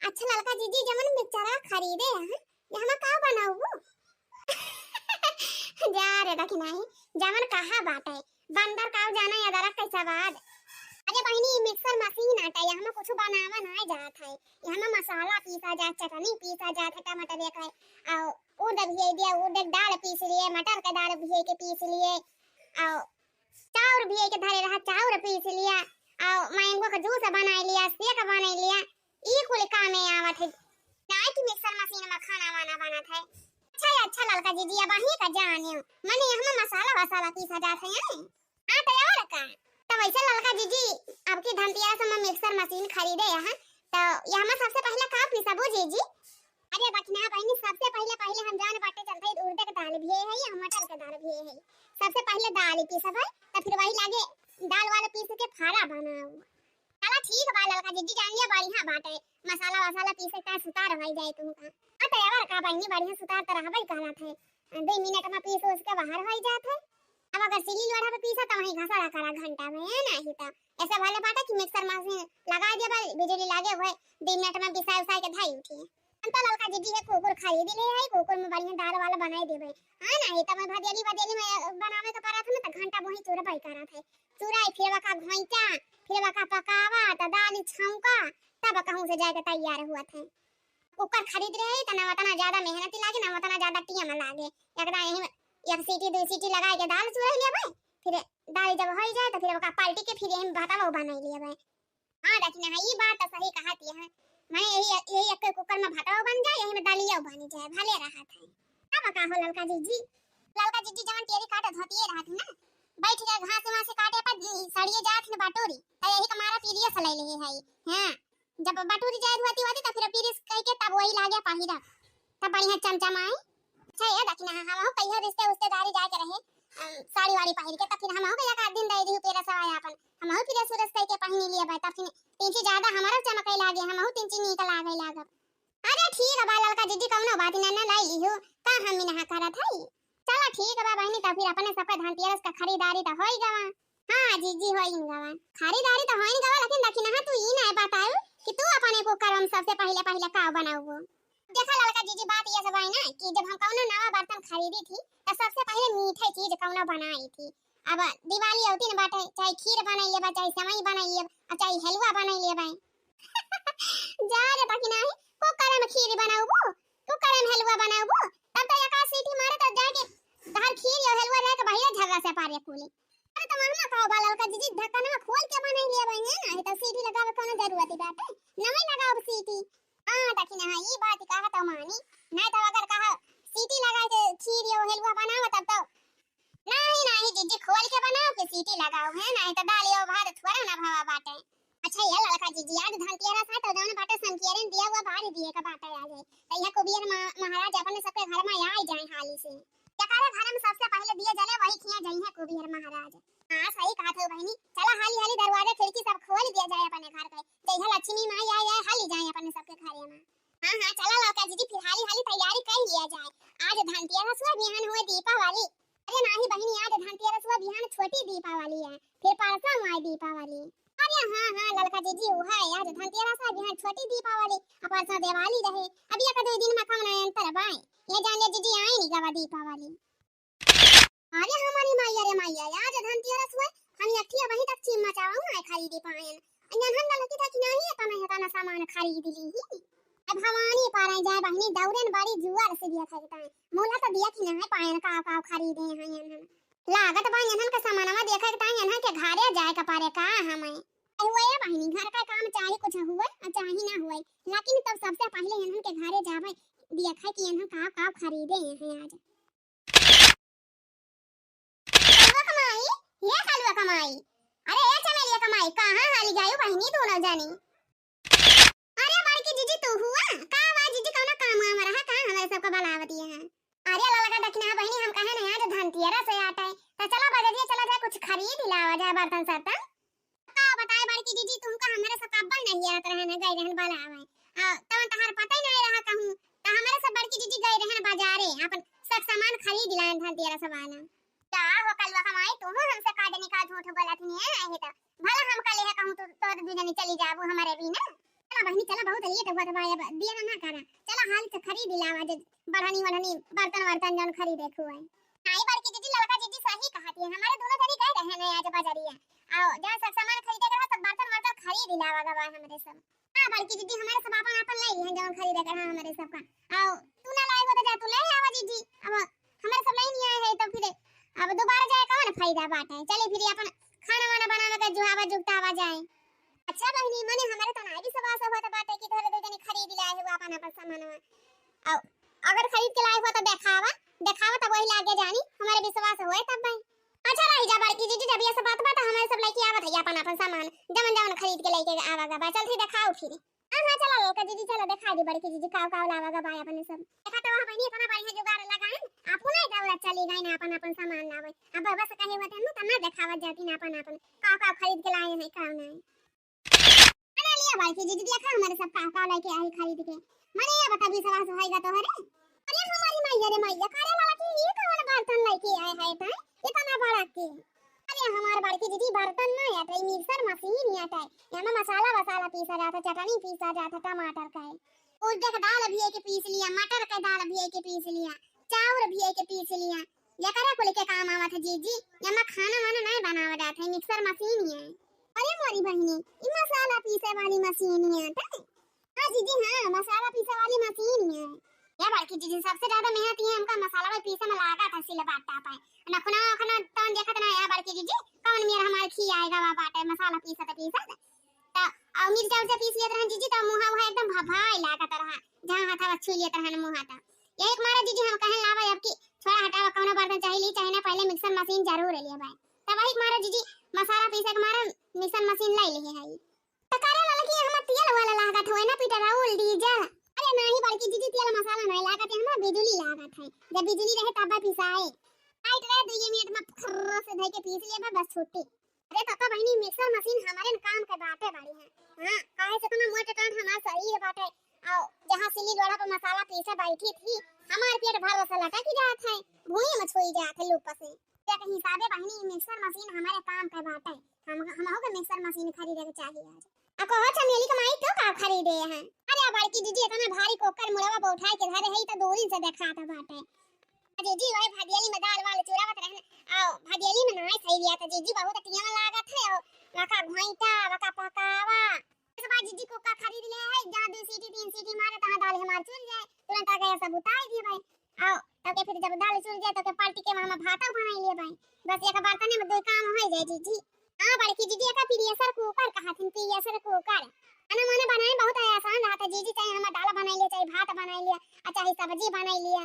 अच्छा लड़का जीजी जमन बेचारा खरीदे हैं यहाँ का बनाऊ जा रे देखी नहीं जमन कहा बात है बंदर का जाना या दरक कैसा बात। अरे बहनी मिक्सर मशीन आटा यहाँ कुछ बनावा ना जात है यहाँ मसाला पीसा जात चटनी पीसा जात है टमाटर एक है और उड़द भी दिया उड़द दाल पीस लिए मटर का दाल भी के पीस लिए और चाउर भी के धरे रहा चाउर पीस लिया और मैंगो का जूस बना लिया शेक बना लिया ये कुल काम में आवत है ना कि मिक्सर मशीन में खाना वाना बनत है। अच्छा लड़का जीजी अब ही का जाने माने यहाँ मसाला वसाला पीसा जात है हां तैयार का तो वैसे लड़का जीजी अब की धनतेरस में मिक्सर मशीन खरीदे यहाँ तो यहाँ सबसे पहले का पीसबो जीजी। अरे बकना बहनी सबसे पहले हम जान बाटे चलते उड़द के दाल भी है या मटर के दाल भी है सबसे पहले दाल पीसब है तो फिर वही लागे दाल वाला पीस के फाड़ा बनाओ चला ठीक बा लड़का जीजी जान लिया बढ़िया बात है मसाला वसाला पीसे का सुतार भाई जाए तुमका आ तैयार का बहनी बढ़िया सुतार त रहबई कहना है 2 मिनट में पीस उसके बाहर हो जात है। अब अगर सिली लोढ़ा पे पीसा तो वही घसड़ा करा घंटा में है नहीं तो ऐसे भले बात कि मिक्सर मशीन लगा दे भाई बिजली लागे हुए 2 मिनट में पिसा उसा के धाई उठी अंत लड़का जीजी है कुकुर खरीद ले है कुकुर में बढ़िया दाल वाला बनाई देबे हां नहीं तो मैं भदेली में बनावे तो परत में तो घंटा वही चूरा भाई करत है चूराई फिर का घोंटा फिर का पकावा तो दाल छौंका तब कहूं से जाके तैयार हुआ था कुकर खरीद रहे तो ना उतना ज्यादा मेहनती लागे ना उतना ज्यादा टाइम लागे एकदम यही एक सीटी 2 सीटी लगा के दाल चूरा लेबे फिर दाल जब हो जाए तो फिर ओका पलटी के फिर हम भाता बना लेबे। हां देखना है ये बात सही कहती है मैं यही एक कुकर में भाता बन जाए यही में दालिया बन जाए भले रहा था अब का हो लड़का जीजी जवन तेरी काटत होती है रात ना बैठ के घास में से काटे पर सड़िए जात ने बाटोरी तो यही हमारा पीरिया सलाई ले है हां जब बाटोरी जाए होती तो फिर पीरिस कह के तब वही लागे पाहिरा तब बढ़िया चमचमाए अच्छा ये देखना हम हो कहिया रिश्ते रिश्तेदारी जाके रहे साड़ी वाड़ी पहिर के तब फिर हम हो एक आध दिन दे दी पेरा सवाया अपन हम हो फिर सूरज कह के पहिनी लिए भाई तब फिर तीन ज्यादा हमारा चमकई लागे हम हो तीन निकल आ गई लागब। अरे ठीक है बा लड़का जीजी कौनो बात ना लाई लियो का हम ना करत है चला ठीक है बा बहनी तब फिर अपने सब धनतेरस का खरीदारी तो होई गवा। हां जीजी होई गवा खरीदारी तो होई गवा लेकिन देखना तू ई ना बताऊ कि तू अपने को करम सबसे पहले का बनाऊ देखा लड़का जीजी बात ये सब है ना कि जब हम कौनो नया बर्तन खरीदी थी तो सबसे पहले मीठे चीज कौनो बनाई थी। अब दिवाली होती न बाटे चाहे खीर बनाई लेबा चाहे सेवई बनाई लेबा चाहे हलवा बनाई लेबा जा रे बाकी नहीं कुकर में खीर बनाऊबो कुकर में हलवा बनाऊबो तब तो एक सीटी मारे तो जाके दाल खीर या हलवा रह के बढ़िया झगड़ा से पारे खोले। अरे तो मामा का बा लड़का जीजी ढक्कन में खोल के बनाई लेबा ना तो सीटी लगावे कोनो जरूरत बाटे नहीं लगाओ सीटी। हां देखना है ये बात कहा तो मानी नहीं तो अगर कहा सीटी लगा के खीर या हलवा बनाओ तब तो नहीं जीजी खोल के बनाओ कि सीटी लगाओ है नहीं तो दाल या भात थोड़ा ना भावा बाटे। अच्छा ये लड़का जीजी आज धनतेरस है तो दोनों बाटे संकेरन दिया हुआ भारी दिए का बाटे आ जाए तो यह कुबेर महाराज अपने सबके घर में आ जाए हाली से जकारा घर में सबसे पहले दिए जले वही खिया जाई है कुबेर महाराज। हां सही कहा था बहनी चला हाली दरवाजा खिड़की सब खोल दिया जाए अपने घर के जय लक्ष्मी माई आए हाली जाए अपने सबके घर में। हां चला लड़का जीजी फिर हाली तैयारी कर लिया जाए आज धनतेरस हुआ बिहान हुए दीपावली। अरे नहीं बहनी आज धनतेरस हुआ बिहान छोटी दीपावली है फिर परसों हुआ दीपावली। अरे हां लड़का जीजी वो है आज धनतेरस है बिहान छोटी दीपावली परसों दिवाली रहे अभी एक 2 दिन में कौन अंतर बाए ये जान ले जीजी आई नहीं गवा दीपावली। अरे हमारी मैया आज धनतेरस हुआ हम अठिया वहीं तक चिम मचाऊं ना खरीदे पाएन अन्यन हम लकी था कि नहीं तना सामान खरीद ली ही अब भवानी पारे जाए बहनी दौड़न बड़ी जुआर से दिया खरीदता है मोला तो दिया कि नहीं पाएन का खरीदे हैं यन लागत बा यन का सामानवा देखा के यन के घरे जाए का पारे का हमें हुए बहनी घर का काम चाहे कुछ हुए चाहे ना हुए लेकिन तब सबसे पहले यन के घरे जावे देखा कि यन का खरीदे हैं आज ये हलवा कमाई। अरे ये चमेलिया कमाई कहां हाली जायो बहनी दोनों जानी। अरे बड़की जीजी तू हुआ का आवाज जीजी कौन काम आ रहा का हमारे सबको बुलावती है। अरे ललका देखना बहनी हम कहे ना आज धनतेरस से आता है तो चलो बजरिया चला जाए कुछ खरीद लावा जाए बर्तन सर्तन का बताए बड़की जीजी तुमका हमारे सब कब्बल नहीं आत रहने गए रहन बुलावे तवन तहार पता ही नहीं रहा कहूं तो हमारे सब बड़की जीजी गए रहन बाजारे अपन सब सामान खरीद लाए धनतेरस वाला का हो कलवा कमाई तुम हमसे काटे निकाल झूठ बोलत नहीं है तो भला हम कले है कहूं तो बिना चली जाबू हमारे भी ना चला बहनी चला, बहुत लेट हुआ था भाई, अब दिया ना करा, चला हाल से खरीद लावा जे बढ़नी बढ़नी बर्तन वर्तन जन खरीदे खुआ। आई बड़की दीदी लड़का दीदी सही कहती है, हमारे दोनों जनी कह रहे हैं आज बाजारिया आओ जहां सब सामान खरीदे के सब बर्तन वर्तन खरीद लावा गवा हमरे सब। हां बड़की दीदी हमारे सब अपन अपन ले हैं जवन खरीदे के हमरे सब का। आओ तू ना लाए हो तो जा तू ले आवा दीदी, अब हमारे सब नहीं आए है तो फिर अब दोबारा जाए कौन फायदा बात है, चले फिर अपन खाना वाना बनावे के जुहावा जुगतावा जाए। अच्छा बहनी मने हमारे तो ना भी सवास होता बात है कि तोरे दो जनी खरीद लाए हो अपन अपन सामान। आओ अगर खरीद के लाए हो तो दिखावा दिखावा तब वही लागे जानी हमारे विश्वास होए तब भाई। अच्छा रही जा बड़की दीदी जब ये सब बात हमारे सब लेके आवत है अपन अपन सामान जमन जमन खरीद के लेके आवागा बा, चल फिर दिखाओ फिर। हां हां चलो का दीदी चलो दिखा दी बड़की दीदी काव काव लावागा बा अपन सब देखा तो वहां बहनी इतना बढ़िया जुगाड़ लगाए आपू नहीं दौलत चली गई ना अपन अपन सामान लावे। अब बस कहे हुआ था ना दिखावा जाती ना अपन अपन काव काव खरीद के लाए नहीं काव नहीं बना लिया बड़की दीदी देखा हमारे सब काव काव लेके आई खरीद के। मने ये बता विश्वास होएगा तो हरे अरे हमारी मैया रे मैया करे वाला की ये कौन बर्तन लेके आए है भाई इतना बड़ा के। अरे हमारे बड़की दीदी बर्तन ना है तो मिक्सर मशीन ही आता है, यहाँ मसाला वसाला पीसा जाता, चटनी पीसा जाता, टमाटर का है उड़द का दाल भी है के पीस लिया, मटर का दाल भी है के पीस लिया, चावल भी है के पीस लिया, ये करे को लेके काम आवा था जी यहाँ खाना वाना नहीं बनावा जाता है मिक्सर मशीन ही है। अरे मोरी बहनी ये मसाला पीसे वाली मशीन ही आता है। हाँ जी हाँ मसाला पीसे वाली मशीन ही है। ये बड़की दीदी सबसे ज्यादा मेहनत ये हमका मसाला में पीसे में लगा था सिले बाटा पाए नखना खना तन देखत ना है बड़की दीदी कौन मेरा हमार खी आएगा वा बाटे मसाला पीसा त और मिर्चा उसे पीस लिया रहन दीदी तो मुंह वहां एकदम भभाई लागत रहा जहां हाथ छू लिया रहन मुंह हाथ ये एक मारे दीदी हम कहन लावा अब की थोड़ा हटावा कौन बर्तन चाहिए चाहे ना पहले मिक्सर मशीन जरूर ले भाई तब वही मारे दीदी मसाला पीसे के मारे मिक्सर मशीन ले ली है तो करे वाला की हम तेल वाला लागत होए ना पीटा राउल डीजल। अरे नहीं बड़की दीदी तेल मसाला नहीं लागत है हमारा बिजली लागत है, जब बिजली रहे तब पिसाए टाइट रहे 2 मिनट में खर्र से धइ के पीस लिया बस छुट्टी। अरे पापा बहनी मिक्सर मशीन हमारे काम के बाटे बाड़ी है। हां काहे से तो मोटे टांग हमारा शरीर बाटे और जहां सिली लोड़ा पर मसाला पीसे बैठी थी हमारे पेट भर से लटक जात है भूई में छोई जात है लूप से क्या कहीं हिसाबे बहनी मिक्सर मशीन हमारे काम के बाटे हम हो के मिक्सर मशीन खरीदे के चाहिए आज। अको हो चमेली कमाई तो का खरीदे हैं। अरे बड़की दीदी इतना भारी कोकर मुड़वा पे उठाए के धरे है तो दूरी से देखा था बाटे। जीजी वही भदियली में दाल वाल चूरावत रहने आओ भदियली में नहीं सही दिया था जीजी बहुत टिया लागत है और वका घोइटा वका पकावा इस बार जीजी को का खरीद ले है जहां 2 सीटी 3 सीटी मारे तहां दाल हमार चुल जाए तुरंत आ गया सब उतार दिए भाई आओ तब के फिर जब दाल चुल जाए तो के पार्टी के मामा भाता बनाई लिए भाई बस एक बर्तन में 2 काम हो जाए जीजी। हां बड़की दीदी का प्रेशर कुकर कहा थी प्रेशर कुकर खाना माने बनाए बहुत आसान रहता जीजी चाहे हम दाल बनाई ले चाहे भात बनाई लिया चाहे सब्जी बनाई लिया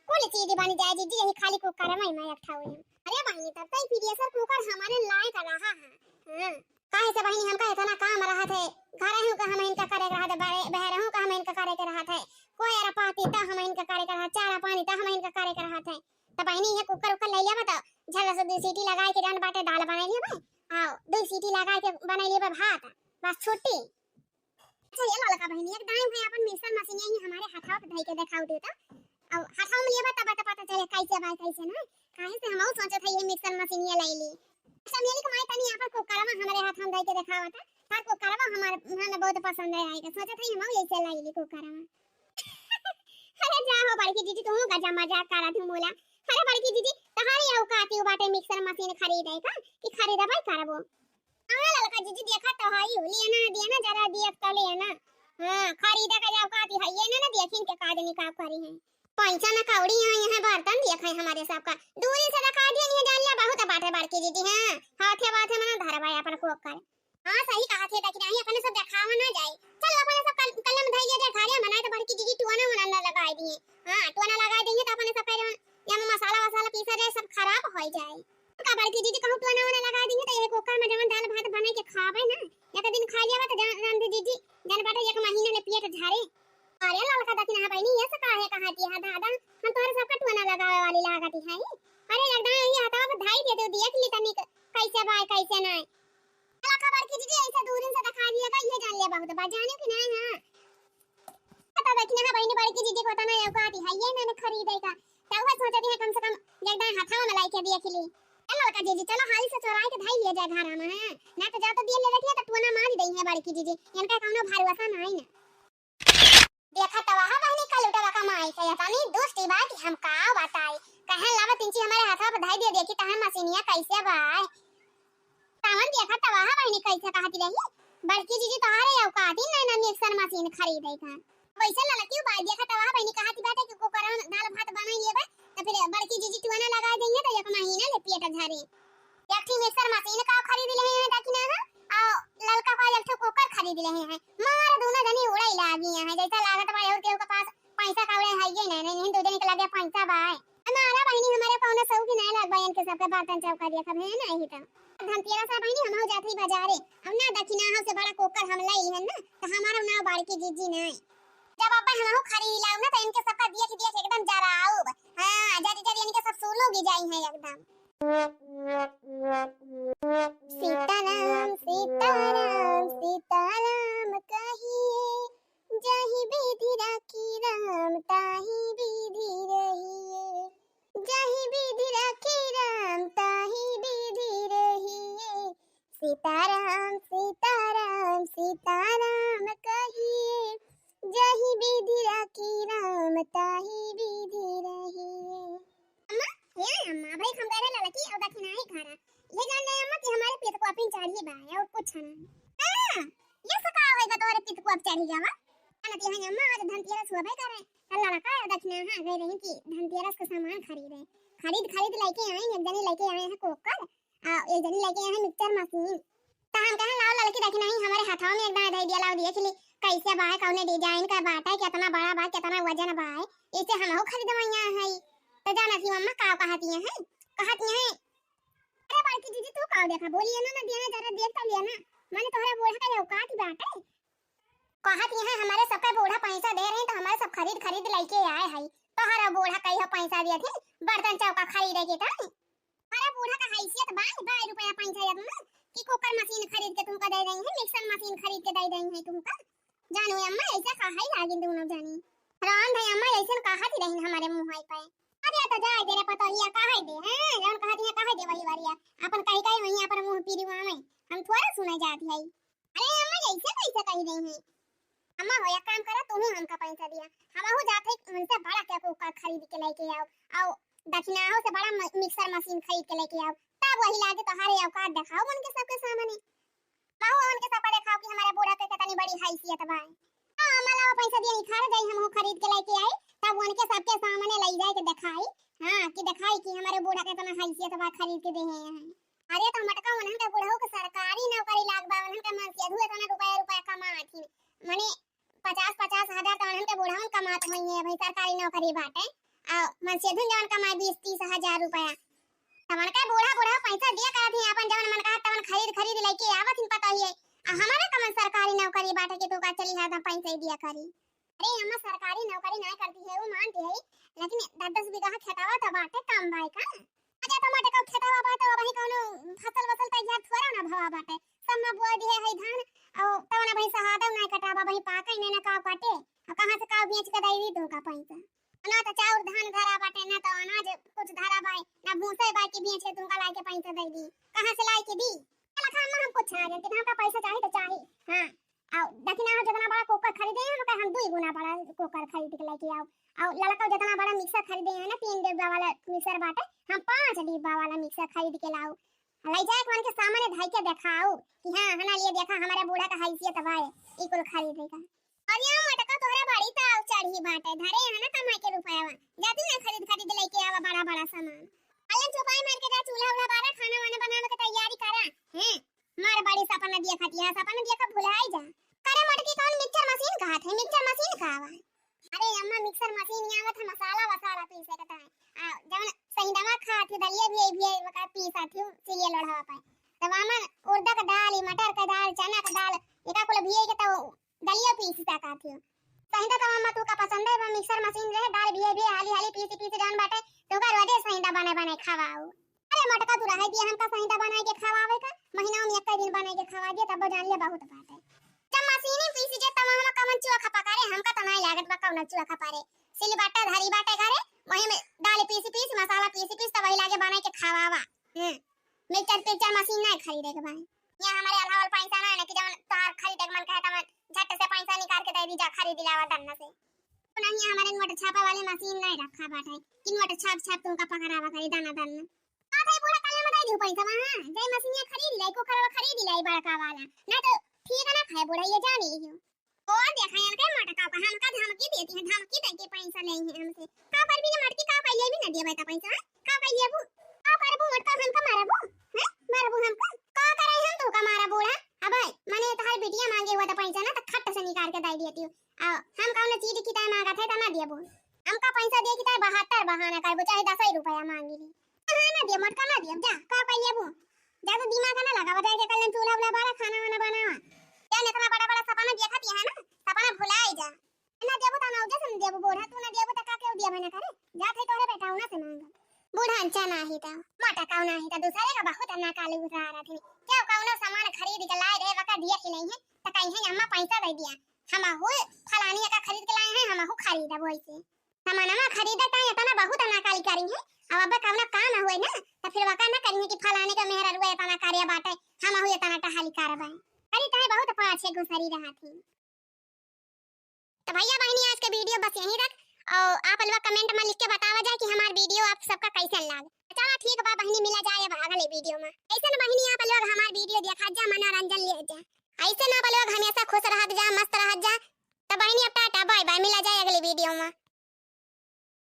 कोई चीज बन जाए जीजी यही खाली कुकर में मैं रखा हुई। अरे बहनी तब तक प्रेशर कुकर हमारे लायक रहा है। हां काहे से बहनी हमका इतना काम रहा थे घर हूं का हम इनका करे रहा थे बहर हूं का हम इनका करे के रहा थे कोई अरा पाती ता हम इनका करे के रहा चारा पानी ता हम इनका करे के रहा थे तब बहनी ये कुकर उकर ले लिया बता झल से 2 सीटी लगाए के डांड बाटे दाल बनाई लिया भाई आओ 2 सीटी लगाए के बनाई लिया भात बस छुट्टी। अच्छा ये लड़का बहनी एक दाएं है अपन मिक्सर मशीन यही हमारे हाथों पे धइ के दिखाओ देता अब हाथों में लिया तब पता चले कैसे बाय कैसे ना काहे से हम सोचत है ये मिक्सर मशीन ये ले ली। अच्छा मेरी कमाई तनी यहाँ पर कुकर में हमारे हाथ में धइ के दिखावा था तार कुकर में हमारे बहुत पसंद है आएगा सोचत है हम ऐसे ले ली कुकर में। अरे जा हो बड़की दीदी तू गजा मजाक करा थी मोला। अरे बड़की दीदी तहारी औकात ही बाटे मिक्सर मशीन खरीदे का कि खरीदा भाई करबो। हां लड़का दीदी देखा तो हाई लिया ना जरा देख तो लेना। हां खरीदा का औकात ही है ना देखिन के कादनी का करी है पैसा ना कौड़ी यहाँ बर्तन देख है हमारे सबका दूरी से रखा दिया नहीं जान लिया बहुत बाटे बड़की दीदी। हां हाथे बाथे में ना धरवाए अपन कुकर। हां सही कहा थे ताकि नहीं अपन सब दिखावा ना जाए चल अपन सब कलम धइ ले खारिया बनाए तो बड़की दीदी टुआना ना लगाई दिए। हां टुआना लगा देंगे तो अपन सब पहले यहाँ मसाला वसाला पीसा जाए सब खराब हो जाए का बड़की दीदी कहूं टुआना लगा देंगे तो ये कुकर में जवन दाल भात बना के खावे ना एक दिन खा लिया तो जान दीदी जान बाटे 1 महीना ले पेट झारे। अरे लड़का दखिन है बहनी ये सका है कहाती है दादा हम तोरे सब कटवाना लगावे वाली लागती है। अरे लगदा ये हटा के धाई दे दो देख ली तनी कैसे बाय कैसे नहीं लड़का बड़की दीदी ऐसे दूर से दिखा दिया का ये जान लिया बहुत बात जाने कि नहीं। हां पता दखिन है बहनी बड़की दीदी को तना औकात है ये ना खरीदेगा तब है सोचती है कम से कम लगदा हाथों में लाई के देख ली लड़का जीजी चलो हाली से चोराई के धाई ले जाए घर में है ना तो जा तो दिए ले रखिए तो टोना मार दई है बड़की जीजी इनका कौनो भरोसा नहीं ना देखा तवाहा बहनी का लुटा का माई से यानी दोस्ती बा कि हम का बताई कहे लावा तिंची हमारे हाथ में बधाई दे देखी तहां मशीनिया कैसे बा तावन देखा तवाहा बहनी कैसे कहती रही बड़की जीजी तोहारे औकात ही नहीं ना मिक्सर मशीन खरीदे का वैसे लड़की बा देखा तवाहा बहनी कहती बात है कि कुकर में दाल भात बना लेबे तो फिर बड़की जीजी टुना लगा देंगे तो एक महीना ले पेट झरे एक ठी मिक्सर मशीन का खरीद ले हैं ताकि ना आ लड़का का एक ठो कुकर खरीद ले हैं मार दोनों जनी उड़ाई लागी है जैसा लागत बा और के पास पैसा कावड़े है ये नहीं दो दिन के लगे पैसा बा हमारा बहनी हमारे पौने सौ की नहीं लग बहन के सबके बर्तन चौका दिया कब है ना ही तो धनतेरस सा बहनी हम हो जाती बाजारे हम ना दक्षिणा हो से बड़ा कुकर हम लई है ना तो हमारा ना बड़की जीजी नहीं जब अपन हम खरीद लाऊ ना तो इनके सबका देख एकदम जराऊ हां जरी जरी इनके सब सोलो भी जाई है एकदम सीताराम सीताराम सीताराम कहिए जही विधि राखी राम ताही विधि रहिए जही विधि राखी राम ताही विधि रहिए सीताराम सीताराम सीताराम कहिए जही विधि राखी राम ताही विधि रहिए अम्मा ये अम्मा भाई हम करे लड़की और दक्षिणा ही खारा ये जान ले अम्मा कि हमारे पेट को अपन चढ़ी बा और कुछ ना हां ये सका होई बा तोरे पेट को अब चढ़ी जावा अनत यहां अम्मा आज धनतेरस हुआ भाई करे लड़का और दक्षिणा हां गए रही कि धनतेरस का सामान खरीद लेके आए एक जने लेके आए हैं कुकर एक जने लेके आए हैं मिक्सर मशीन तो हम कहां लाओ लड़की दक्षिणा ही हमारे हाथों में एकदम दे दिया लाओ दिए कि कैसे बा कौने डिजाइन का बात है कितना बड़ा बा कितना वजन बा इसे हम हो खरीदवैया है तो जाना थी मम्मा का कहती है अरे बड़की दीदी तू का देखा बोलिए ना देना जरा देख तो लिया ना माने तोहरा बूढ़ा का औकात बात है कहती है हमारे सबका बूढ़ा पैसा दे रहे हैं तो हमारे सब खरीद लेके आए है तोहरा बूढ़ा कहियो पैसा दिए थे बर्तन चौका खरीदे के तो अरे बूढ़ा का हैसियत बा 2 रुपया पैसा या तुम कि कुकर मशीन खरीद के तुमको दे रही है मिक्सर मशीन खरीद के दे रही है तुमको जानू अम्मा ऐसा कहा ही लागिन दोनों जानी राम भाई अम्मा ऐसा कहा थी रही हमारे मुंह हाई पे अरे तो जाए तेरे पता ही कहा दे हैं जान कहती है कहा दे वही वारिया अपन कहीं वहीं पर मुंह पीरी हुआ में हम थोड़ा सुने जाती है अरे अम्मा ऐसे कैसे कह रही है अम्मा हो एक काम करा तुम हमका पैसा दिया हम हो जाते उनसे बड़ा क्या कुकर खरीद के लेके आओ दक्षिणा हो से बड़ा मिक्सर मशीन खरीद के लेके आओ तब वही लाके तुम्हारे औकात दिखाओ उनके सबके सामने माओ उनके सब दिखाओ कि हमारे बूढ़ा के कितनी बड़ी हैसियत बा हमारा पैसा दिया निखार जाई हम खरीद के लेके आए तब उनके सबके सामने ले जाए के दिखाई हां कि दिखाई कि हमारे बूढ़ा के कितना हैसियत बा खरीद के दे हैं अरे तो मटका उन्हन के बूढ़ा के सरकारी नौकरी लाग बा उन्हन के मन से अधूरे तना रुपया कमाती माने 50 हजार तो उन्हन के बूढ़ा कमात होई है भाई सरकारी नौकरी बाटे आ मन से धुन जवन कमाई 20-30 हजार रुपया तमन का बूढ़ा पैसा दिया करत है अपन जवन मन का तमन खरीद लेके आवत hin पता ही है हमारे कमन सरकारी नौकरी बाटे के तो का चली हां पैसा दिया करी अरे हम सरकारी नौकरी नहीं करती है वो मानती है लेकिन 10-10 बीघा खेतावा तो बाटे काम भाई का अरे टमाटर का खेतावा बाटे वही कोनो फसल तैयार थोड़ा ना भवा बाटे सब में बोआ दिए है धान और तवना भाई सहादा नहीं कटावा भाई पाका ही ना का काटे कहां से का बेच के देवी तो का पैसा ना तो चाउर धान धरा बाटे ना तो अनाज कुछ धरा बाई ना भूसे बाई के बेच के तुमका लाके पैसा दे दी कहां से लाई के दी लखा हम कुछ ना जानते हमका पैसा चाहिए तो चाहिए हां आओ दक्षिणा हो जितना बड़ा कुकर खरीदे हैं हम 2 गुना बड़ा कुकर खरीद के लेके आओ लड़का जितना बड़ा मिक्सर खरीदे हैं ना 3 डिब्बा वाला मिक्सर बाटे हम 5 डिब्बा वाला मिक्सर खरीद के लाओ ले जाए कौन के सामने ढाई के दिखाओ कि हां हना लिए देखा हमारे बूढ़ा का हैसियत बा ई कुल खरीदेगा और ये मटका तोहरा बड़ी ता चढ़ी बाटे धरे है ना कमाई के रुपया जाती ना खरीद लेके आवा बड़ा सामान अलन चौपाई मार के जा चूल्हा उड़ा बारा खाना वाना बनाने की तैयारी करा हैं मार बड़ी सपना दिया खतिया सपना दिया का भुलाई जा करे मटकी कौन मिक्सर मशीन कहा थे मिक्सर मशीन कहावा अरे अम्मा मिक्सर मशीन में आवत है मसाला पीसे के ता जवन सही दमा खाती दलिया भी वका पीसा थी चिलिया लोढ़ावा पाए तब अम्मा उड़द का दाल मटर का दाल चना का दाल एका कुल भी के तो दलिया पीसता का थी सही दा अम्मा तू का पसंद है मिक्सर मशीन रहे दाल भी हाली पीसी जान बाटे तो का रोजे सही दा बने खावाओ अरे मटका तू रहे दिया हमका सही दा बनाए के खावावे का महीना में एक दिन बनाए के खावा दिया तब जान ले बहुत बात है जब मशीन पीसी जे तब हम कमन चुआ खपा करे हमका त नहीं लागत बा कौन चुआ खपा रे सिली बाटा धारी बाटे करे वही में दाल पीसी मसाला पीसी तब वही लागे बनाए के खावावा मिक्सर पिक्चर मशीन नहीं खरीदे के भाई। यहाँ हमारे अलावा पैसा ना है कि जब तार खरीदे के मन कहे त झट से पैसा निकाल के दे दी जा खरीद लावा दन्ना से। तो नहीं हमारे नोट छापा वाली मशीन नहीं रखा बाटे कि नोट छाप छाप तुमका पकड़ावा करे दाना दन्ना। आ भाई पूरा कल में दे दू पैसा वहां जय मशीन खरीद ले को खरवा खरीद ले बड़का वाला ना तो ठीक है ना खाए बुढ़ा ये जानी लियो। और देखा यार के मटका का हम का धमकी देती है धमकी दे के पैसा ले हैं हमसे का पर भी मटकी का कहिए भी ना दे बेटा पैसा का कहिए वो का करबू मटका हमका मारबू हैं मारबू हमका का करे हम तो का मारा बूढ़ा अब माने तहार बिटिया मांगे हुआ था पैसा ना तो खट से निकाल के दे देती आ हम कौन चीज की ता मांगा थे त ना देबू हमका पैसा दे की ता 72 बहाना करबो चाहे 10 रुपया मांगी ली हां ना दे मटका ना दे जा का कहिए वो ज्यादा दिमाग ना लगा बताए के कल चूल्हा वाला बारा खाना वाना बनावा क्या इतना बड़ा बड़ा सपना देखती है ना सपना भुलाई जा ना देबो त ना उजे से देबो बूढ़ा तू ना देबो त का के दिया ना करे जा थे तोरे बेटा ना से मांगा बूढ़ा अंचा ना ही ता मोटा काऊ ना ही ता दूसरे का बहुत ना काली उठा रहा थे क्या काऊ सामान खरीद के लाए रे वका दिया कि नहीं है त कहीं है अम्मा पैसा दे दिया हम हो फलानी का खरीद के लाए हैं हम हो खरीदा वैसे सामान ना खरीदा ता इतना बहुत ना काली करी है अब अब काऊ काम हुए ना त फिर वका ना करी कि फलानी का मेहर रुए इतना कार्य बाटे हम हो इतना टहाली करबाई अरे ताए बहुत पाछे घुसरी रहा थी। तो भैया बहनी आज के वीडियो बस यहीं तक और आप अलवा कमेंट में लिख के बतावा जाए कि हमारा वीडियो आप सबका कैसा लगा।